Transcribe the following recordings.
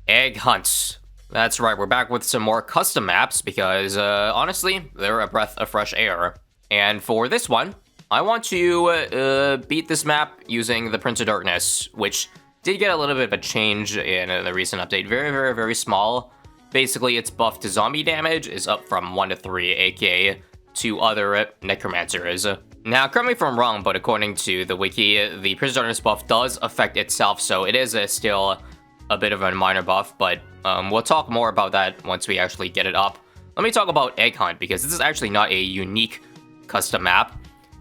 Egg Hunt. That's right, we're back with some more custom maps because, honestly, they're a breath of fresh air. And for this one, I want to beat this map using the Prince of Darkness, which did get a little bit of a change in the recent update. Very, very, very small. Basically, its buff to zombie damage is up from 1 to 3, aka 2 other necromancers. Now, correct me if I'm wrong, but according to the wiki, the Prince of Darkness buff does affect itself, so it is still a bit of a minor buff, but we'll talk more about that once we actually get it up. Let me talk about Egg Hunt, because this is actually not a unique custom map.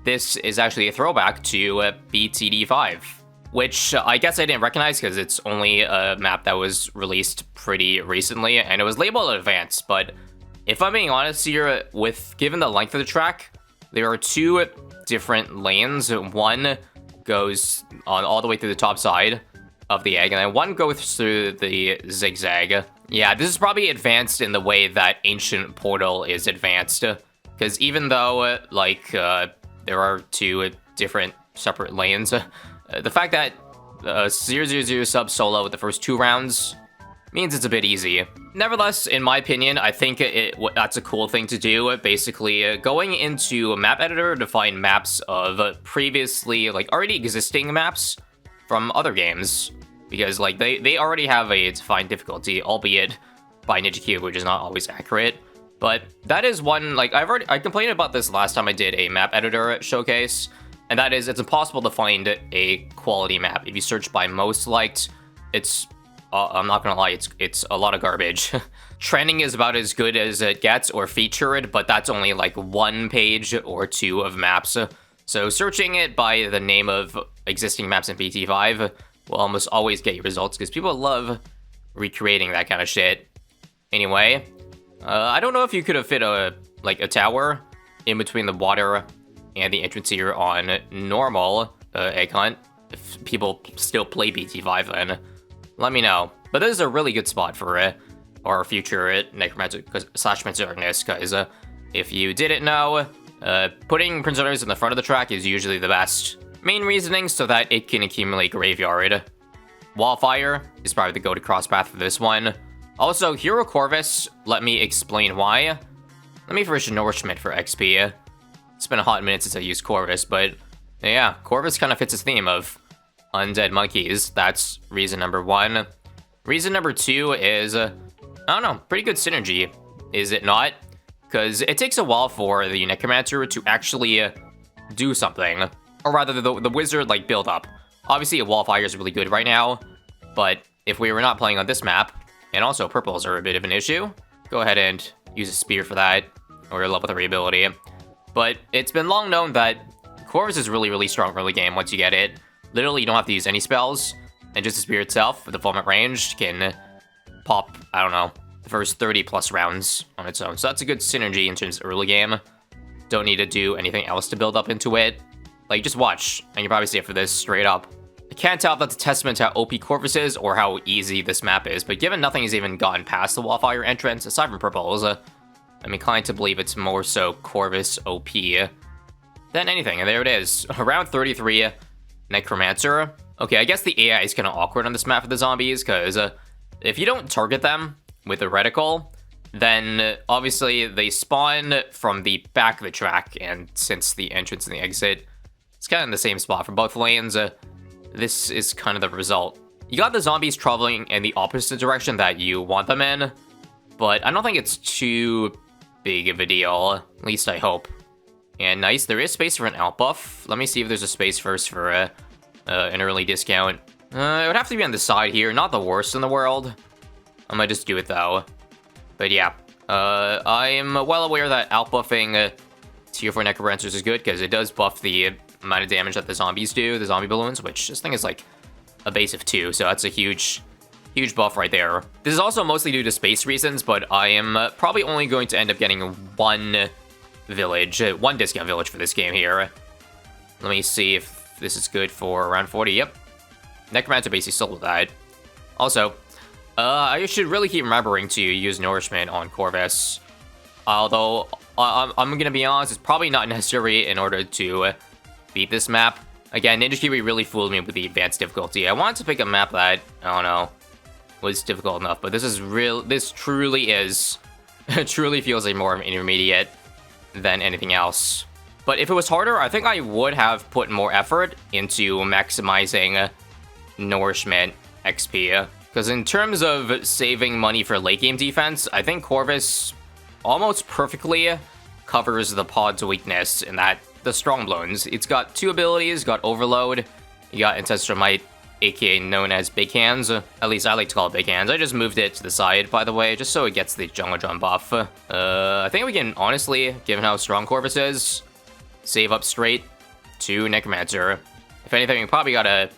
This is actually a throwback to BTD5, which I guess I didn't recognize because it's only a map that was released pretty recently, and it was labeled advanced, but if I'm being honest here, given the length of the track, there are 2 different lanes. One goes on all the way through the top side of the egg, and then one goes through the zigzag. Yeah, this is probably advanced in the way that Ancient Portal is advanced, because even though, there are 2 different separate lanes, the fact that 000 sub solo with the first 2 rounds means it's a bit easy. Nevertheless, in my opinion, I think that's a cool thing to do. Basically, going into a map editor to find maps of previously, already existing maps from other games. Because, they already have a defined difficulty, albeit by Ninja Cube, which is not always accurate. But that is one, I complained about this last time I did a map editor showcase, and that is, it's impossible to find a quality map. If you search by most liked, it's, I'm not gonna lie, it's a lot of garbage. Trending is about as good as it gets, or featured, but that's only, 1 page or 2 of maps. So searching it by the name of existing maps in BT5 will almost always get you results, because people love recreating that kind of shit. Anyway, I don't know if you could have fit a tower in between the water and the entrance here on normal Egg Hunt. If people still play BT5, then let me know. But this is a really good spot for our future Necromancer / Prince of Darkness, because if you didn't know, putting Prince of Darkness in the front of the track is usually the best. Main reasoning so that it can accumulate Graveyard. Wildfire is probably the go-to crosspath for this one. Also, Hero Corvus, let me explain why. Let me first Nourishment for XP. It's been a hot minute since I used Corvus, but yeah, Corvus kind of fits its theme of undead monkeys. That's reason number 1. Reason number 2 is, I don't know, pretty good synergy, is it not? Because it takes a while for the Necromancer to actually do something. Or rather, the wizard, build up. Obviously, a Wallfire is really good right now, but if we were not playing on this map, and also purples are a bit of an issue, go ahead and use a spear for that, or level 3 ability. But it's been long known that Corvus is really, really strong early game once you get it. Literally, you don't have to use any spells, and just the spear itself, with the full range, can pop, I don't know, the first 30 plus rounds on its own. So that's a good synergy in terms of early game. Don't need to do anything else to build up into it. Just watch, and you're probably safe for this, straight up. I can't tell if that's a testament to how OP Corvus is, or how easy this map is, but given nothing has even gotten past the Wallfire entrance, aside from purples, I'm inclined to believe it's more so Corvus OP than anything, and there it is. Around 33 Necromancer. Okay, I guess the AI is kind of awkward on this map for the zombies, because if you don't target them with a reticle, then obviously they spawn from the back of the track, and since the entrance and the exit, it's kind of in the same spot for both lanes. This is kind of the result. You got the zombies traveling in the opposite direction that you want them in, but I don't think it's too big of a deal, at least I hope. And nice, there is space for an out buff. Let me see if there's a space first for an early discount. It would have to be on the side here, not the worst in the world. I might just do it though. But yeah, I am well aware that outbuffing tier 4 Necromancers is good, because it does buff the amount of damage that the zombies do, the zombie balloons, which this thing is a base of 2, so that's a huge buff right there. This is also mostly due to space reasons, but I am probably only going to end up getting one discount village for this game here. Let me see if this is good for around 40. Yep. Necromancer basically sold that. Also, I should really keep remembering to use Nourishment on Corvus. Although, I'm gonna be honest, it's probably not necessary in order to beat this map. Again, Ninja Kiwi really fooled me with the advanced difficulty. I wanted to pick a map that, I don't know, was difficult enough, but this is real. This truly is, truly feels like more of an intermediate than anything else. But if it was harder, I think I would have put more effort into maximizing nourishment XP. Because in terms of saving money for late game defense, I think Corvus almost perfectly covers the pod's weakness in that the strong bloons. It's got 2 abilities, got Overload, you got Ancestral Might, aka known as Big Hands. At least I like to call it Big Hands. I just moved it to the side, by the way, just so it gets the Jungle Drum buff. I think we can honestly, given how strong Corvus is, save up straight to Necromancer. If anything, we probably gotta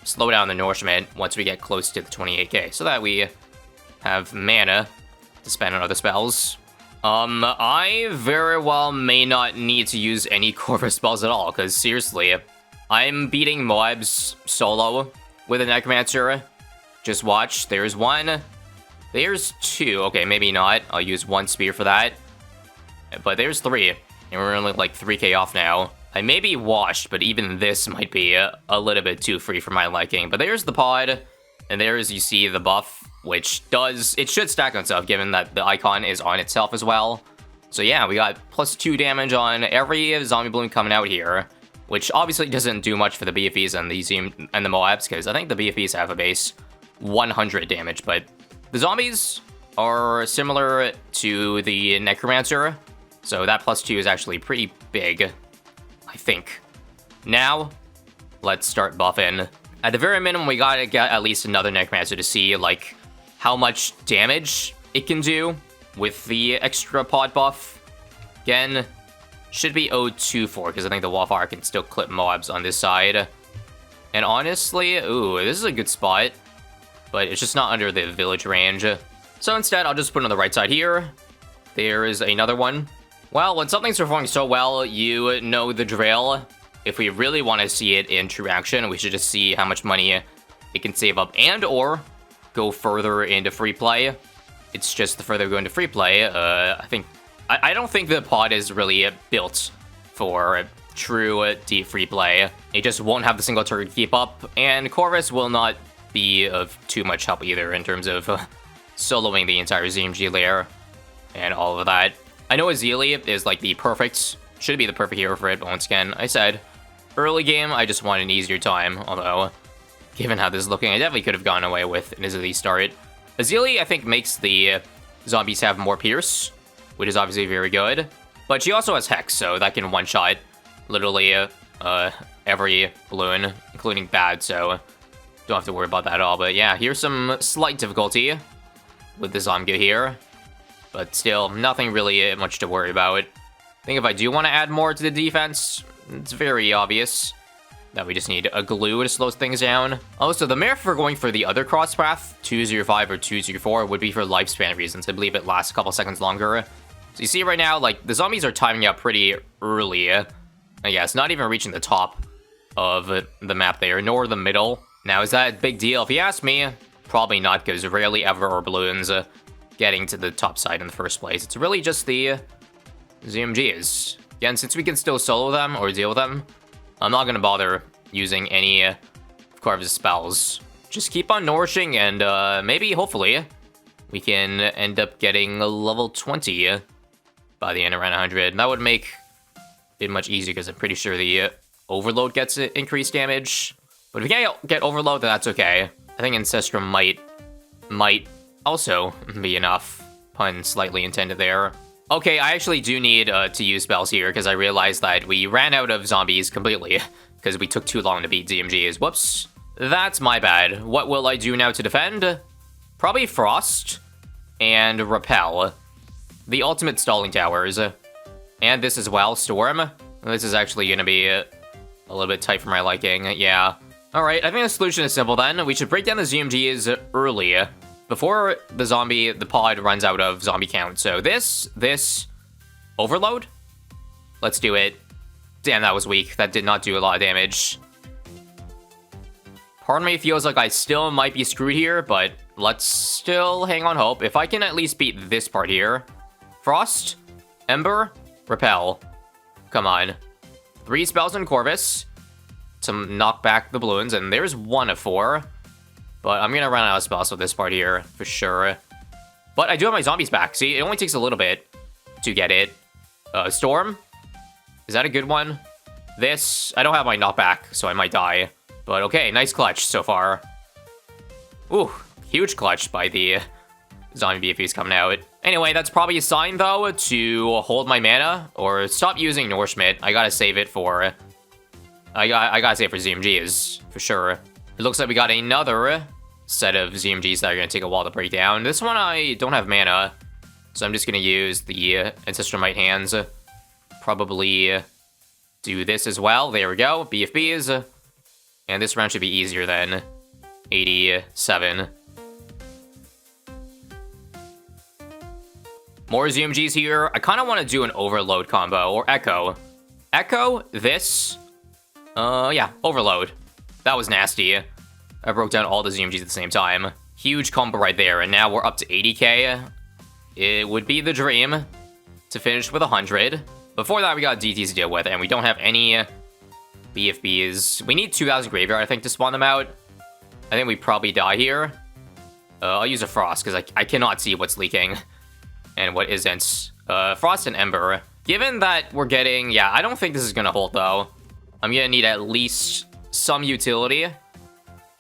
slow down the nourishment once we get close to the 28k, so that we have mana to spend on other spells. I very well may not need to use any Corvus spells at all, because seriously, I'm beating Moabs solo with a Necromancer. Just watch, there's 1, there's 2, okay, maybe not, I'll use 1 spear for that, but there's 3, and we're only like 3k off now. I may be washed, but even this might be a little bit too free for my liking. But there's the pod, and there's, you see, the buff, which does, it should stack on itself, given that the icon is on itself as well. So yeah, we got +2 damage on every zombie bloon coming out here, which obviously doesn't do much for the BFEs and the Moabs, because I think the BFEs have a base 100 damage, but the zombies are similar to the Necromancer, so that +2 is actually pretty big, I think. Now, let's start buffing. At the very minimum, we gotta get at least another Necromancer to see, like, how much damage it can do with the extra pod buff. Again, should be 024, because I think the Wallfire can still clip Moabs on this side. And honestly, ooh, this is a good spot, but it's just not under the village range. So instead, I'll just put it on the right side here. There is another one. Well, when something's performing so well, you know the drill. If we really want to see it in true action, we should just see how much money it can save up and or go further into free play. It's just the further we go into free play, I don't think the pod is really built for true deep free play. It just won't have the single turret keep up, and Corvus will not be of too much help either in terms of soloing the entire ZMG layer and all of that. I know Azili is like the perfect, should be the perfect hero for it, but once again, I said, early game, I just want an easier time, although, given how this is looking, I definitely could have gone away with an Azili start. Azili, I think, makes the zombies have more pierce, which is obviously very good, but she also has Hex, so that can one-shot literally every bloon, including bad, so don't have to worry about that at all. But yeah, here's some slight difficulty with the zombie here. But still, nothing really much to worry about. I think if I do want to add more to the defense, it's very obvious that we just need a glue to slow things down. Also, the merit for going for the other cross path, 205 or 204, would be for lifespan reasons. I believe it lasts a couple seconds longer. So you see right now, like, the zombies are timing out pretty early. I guess, not even reaching the top of the map there, nor the middle. Now, is that a big deal? If you ask me, probably not, because rarely ever are balloons getting to the top side in the first place. It's really just the ZMGs. Again, since we can still solo them or deal with them, I'm not gonna bother using any of Corvus' spells. Just keep on nourishing, and maybe, hopefully, we can end up getting a level 20 by the end around 100. That would make it much easier, because I'm pretty sure the Overload gets increased damage. But if we can't get Overload, then that's okay. I think Ancestral might also be enough. Pun slightly intended there. Okay, I actually do need to use spells here, because I realized that we ran out of zombies completely, because we took too long to beat ZMGs. Whoops. That's my bad. What will I do now to defend? Probably Frost and Repel. The ultimate stalling towers. And this as well, Storm. This is actually going to be a little bit tight for my liking, yeah. Alright, I think the solution is simple then. We should break down the ZMGs early, before the pod runs out of zombie count. So this, Overload? Let's do it. Damn, that was weak. That did not do a lot of damage. Part of me feels like I still might be screwed here, but let's still hang on hope. If I can at least beat this part here. Frost, Ember, Repel. Come on. 3 spells on Corvus to knock back the balloons, and there's 1 of 4. But I'm gonna run out of spells with this part here, for sure. But I do have my zombies back. See, it only takes a little bit to get it. Storm? Is that a good one? This, I don't have my knockback, so I might die. But okay, nice clutch so far. Ooh, huge clutch by the zombie BFEs coming out. Anyway, that's probably a sign, though, to hold my mana, or stop using Nourishment. I gotta save it for... I gotta save it for ZMGs, for sure. It looks like we got another set of ZMGs that are gonna take a while to break down. This one, I don't have mana, so I'm just gonna use the Ancestral Might Hands. Probably do this as well. There we go, BFBs. And this round should be easier than 87. More ZMGs here. I kind of want to do an Overload combo, or Echo. Echo, this. Yeah, Overload. That was nasty. I broke down all the ZMGs at the same time. Huge combo right there, and now we're up to 80k. It would be the dream to finish with 100. Before that, we got DTs to deal with, and we don't have any BFBs. We need 2,000 Graveyard, I think, to spawn them out. I think we probably die here. I'll use a Frost, because I cannot see what's leaking and what isn't. Frost and Ember. Given that we're getting... Yeah, I don't think this is going to hold, though. I'm going to need at least some utility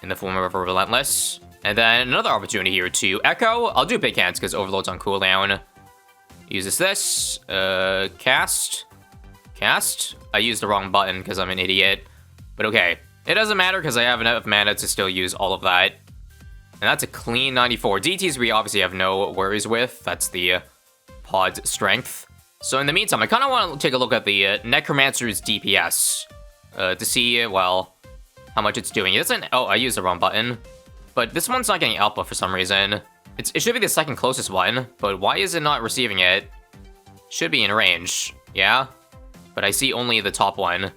in the form of a Relentless. And then another opportunity here to Echo. I'll do Big Hands, because Overload's on cooldown. Uses this. Cast. Cast? I used the wrong button, because I'm an idiot. But okay. It doesn't matter, because I have enough mana to still use all of that. And that's a clean 94. DTs we obviously have no worries with. That's the pod's strength. So in the meantime, I kind of want to take a look at the Necromancer's DPS. To see, well, how much it's doing. It doesn't... Oh, I used the wrong button. But this one's not getting output for some reason. It should be the second closest one. But why is it not receiving it? Should be in range. Yeah? But I see only the top one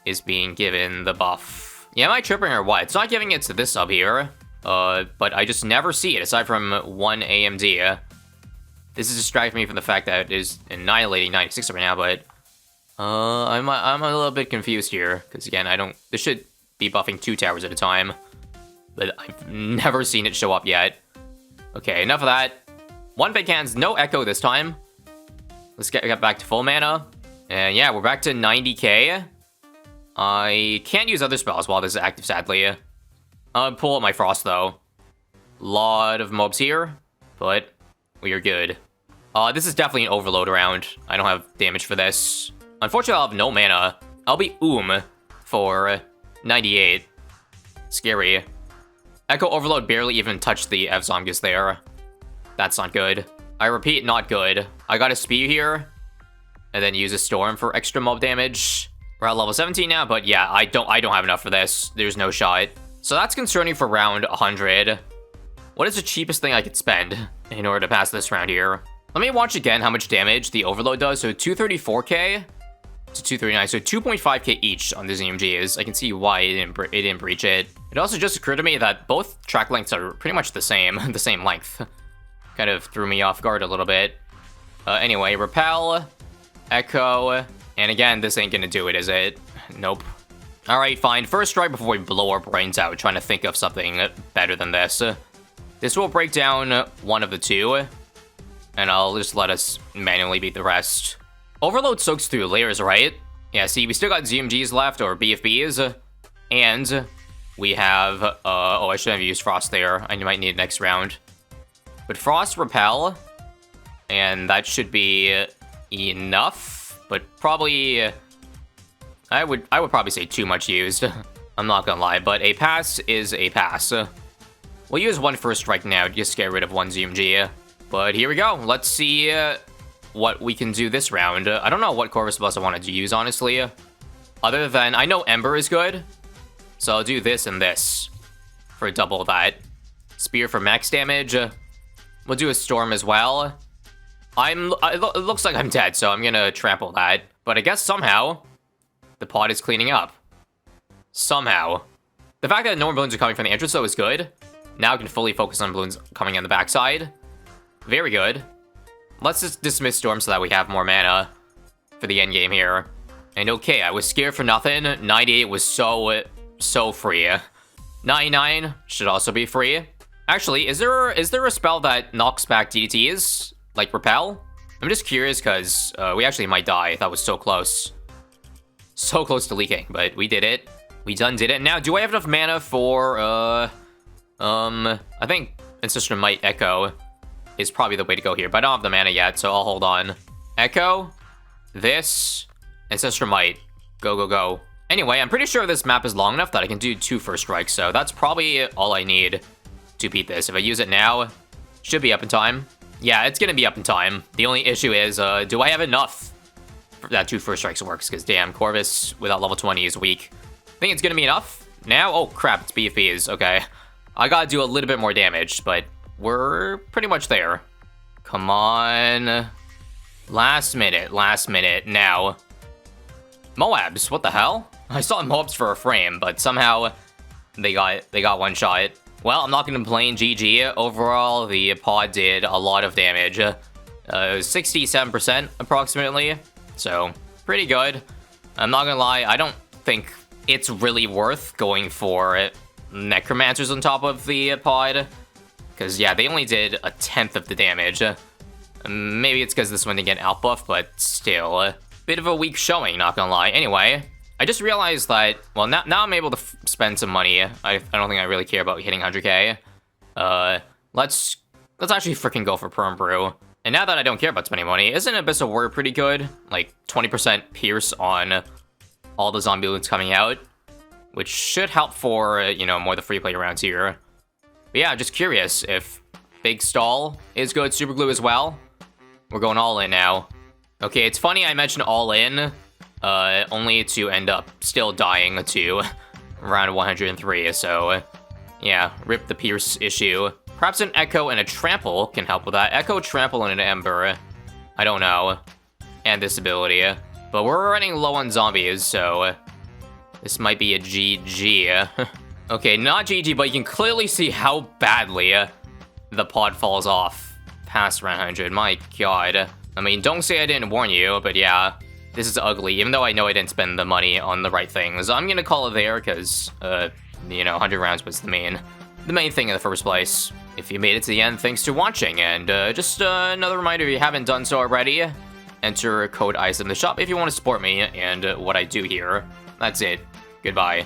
is being given the buff. Yeah, am I tripping or what? It's not giving it to this sub here. But I just never see it, aside from one AMD. This is distracting me from the fact that it is annihilating 96 right now, but... I'm a little bit confused here, because again, this should be buffing 2 towers at a time. But I've never seen it show up yet. Okay, enough of that. 1 Big Hands, no Echo this time. Let's get back to full mana. And yeah, we're back to 90k. I can't use other spells while this is active, sadly. I'll pull up my Frost, though. Lot of mobs here, but we are good. This is definitely an Overload round. I don't have damage for this. Unfortunately, I'll have no mana. I'll be for 98. Scary. Echo Overload barely even touched the F-Zombies there. That's not good. I repeat, not good. I got a Spear here, and then use a Storm for extra mob damage. We're at level 17 now, but yeah, I don't have enough for this. There's no shot. So that's concerning for round 100. What is the cheapest thing I could spend in order to pass this round here? Let me watch again how much damage the Overload does. So 234k to 239, so 2.5k each on the ZMGs. I can see why it didn't breach it. It also just occurred to me that both track lengths are pretty much the same length. Kind of threw me off guard a little bit. Anyway, Repel, Echo, and again, this ain't gonna do it, is it? Nope. Alright, fine. First strike before we blow our brains out, trying to think of something better than this. This will break down one of the two, and I'll just let us manually beat the rest. Overload soaks through layers, right? Yeah, see, we still got ZMGs left, or BFBs, and we have, oh, I shouldn't have used Frost there. I might need it next round. But Frost, Repel, and that should be enough, but probably, I would probably say too much used. I'm not gonna lie, but a pass is a pass. We'll use one first strike now, just get rid of one ZMG. But here we go. Let's see what we can do this round. I don't know what Corvus Plus I wanted to use, honestly. Other than, I know Ember is good, so I'll do this and this for double that. Spear for max damage. We'll do a Storm as well. It looks like I'm dead, so I'm gonna trample that. But I guess somehow, the pod is cleaning up. Somehow. The fact that no more balloons are coming from the entrance, though, is good. Now I can fully focus on balloons coming on the backside. Very good. Let's just dismiss Storm so that we have more mana for the end game here. And okay, I was scared for nothing. 98 was so free. 99 should also be free. Actually, is there a spell that knocks back DDTs? Like Repel? I'm just curious because we actually might die. That was so close. So close to leaking, but we did it. We done did it. Now, do I have enough mana for, I think Ancestral Might Echo is probably the way to go here, but I don't have the mana yet, so I'll hold on. Echo, this, Ancestral Might. Go, go, go. Anyway, I'm pretty sure this map is long enough that I can do 2 first strikes, so that's probably all I need to beat this. If I use it now, should be up in time. Yeah, it's gonna be up in time. The only issue is, do I have enough for that 2 first strikes works? Because damn, Corvus without level 20 is weak. I think it's gonna be enough. Now, oh crap, it's BFBs, okay. I gotta do a little bit more damage, but we're pretty much there. Come on. Last minute, now. Moabs, what the hell? I saw Moabs for a frame, but somehow they got one shot. Well, I'm not gonna complain, GG. Overall, the pod did a lot of damage. 67% approximately, so pretty good. I'm not gonna lie, I don't think it's really worth going for Necromancers on top of the pod. Because, yeah, they only did 1/10 of the damage. Maybe it's because this one didn't get outbuffed, but still. A bit of a weak showing, not gonna lie. Anyway, I just realized that, well, now I'm able to spend some money. I don't think I really care about hitting 100k. Let's actually freaking go for Perm Brew. And now that I don't care about spending money, isn't Abyss of War pretty good? Like, 20% Pierce on all the zombie loons coming out. Which should help for, you know, more the free play rounds here. But yeah, just curious if Big Stall is good, Super Glue as well. We're going all in now. Okay, it's funny I mentioned all in, only to end up still dying to round 103, so yeah, rip the Pierce issue. Perhaps an Echo and a Trample can help with that. Echo, Trample, and an Ember. I don't know. And this ability. But we're running low on zombies, so this might be a GG. Okay, not GG, but you can clearly see how badly the pod falls off past round 100. My god. I mean, don't say I didn't warn you, but yeah, this is ugly, even though I know I didn't spend the money on the right things. I'm gonna call it there, because, you know, 100 rounds was the main thing in the first place. If you made it to the end, thanks for watching, and just another reminder, if you haven't done so already, enter code ISAB in the shop if you want to support me and what I do here. That's it. Goodbye.